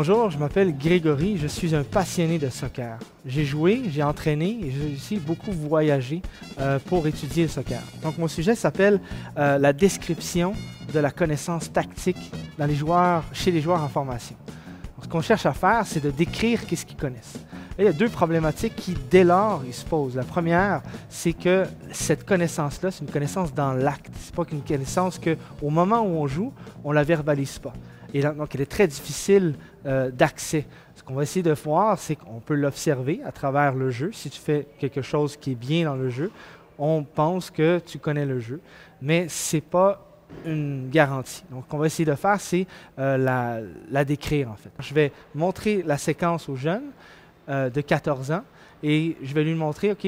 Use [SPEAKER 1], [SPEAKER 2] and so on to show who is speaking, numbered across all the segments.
[SPEAKER 1] Bonjour, je m'appelle Grégory, je suis un passionné de soccer. J'ai joué, j'ai entraîné et j'ai aussi beaucoup voyagé pour étudier le soccer. Donc mon sujet s'appelle la description de la connaissance tactique chez les joueurs en formation. Donc, ce qu'on cherche à faire, c'est de décrire qu'est-ce qu'ils connaissent. Et il y a deux problématiques qui, dès lors, ils se posent. La première, c'est que cette connaissance-là, c'est une connaissance dans l'acte. C'est pas qu'une connaissance qu'au moment où on joue, on ne la verbalise pas. Et donc, elle est très difficile d'accès. Ce qu'on va essayer de voir, c'est qu'on peut l'observer à travers le jeu. Si tu fais quelque chose qui est bien dans le jeu, on pense que tu connais le jeu, mais ce n'est pas une garantie. Donc, ce qu'on va essayer de faire, c'est la décrire, en fait. Je vais montrer la séquence aux jeunes de 14 ans et je vais lui montrer, OK,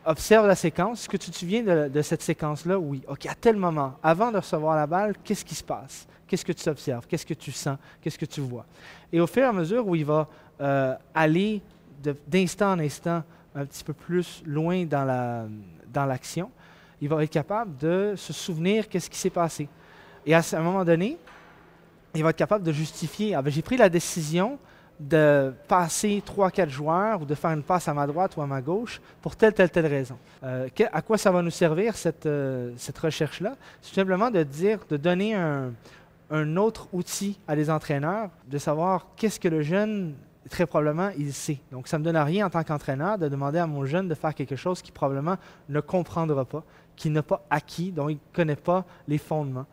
[SPEAKER 1] observe la séquence. Est-ce que tu te souviens de cette séquence-là? Oui. OK, à tel moment, avant de recevoir la balle, qu'est-ce qui se passe? Qu'est-ce que tu observes? Qu'est-ce que tu sens? Qu'est-ce que tu vois? Et au fur et à mesure où il va aller d'instant en instant un petit peu plus loin dans l'action, il va être capable de se souvenir qu'est-ce qui s'est passé. Et à un moment donné, il va être capable de justifier. Ah, j'ai pris la décision de passer 3-4 joueurs ou de faire une passe à ma droite ou à ma gauche pour telle raison. À quoi ça va nous servir, cette recherche-là? C'est tout simplement de donner un autre outil à des entraîneurs, de savoir qu'est-ce que le jeune, très probablement, il sait. Donc, ça ne me donne rien en tant qu'entraîneur de demander à mon jeune de faire quelque chose qu'il probablement ne comprendra pas, qu'il n'a pas acquis, dont il ne connaît pas les fondements.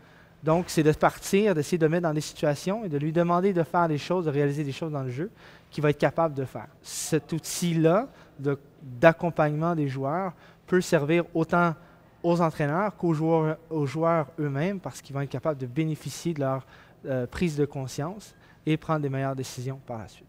[SPEAKER 1] Donc, c'est de partir, d'essayer de mettre dans des situations et de lui demander de faire des choses, de réaliser des choses dans le jeu qu'il va être capable de faire. Cet outil-là d'accompagnement des joueurs peut servir autant aux entraîneurs qu'aux joueurs eux-mêmes parce qu'ils vont être capables de bénéficier de leur prise de conscience et prendre des meilleures décisions par la suite.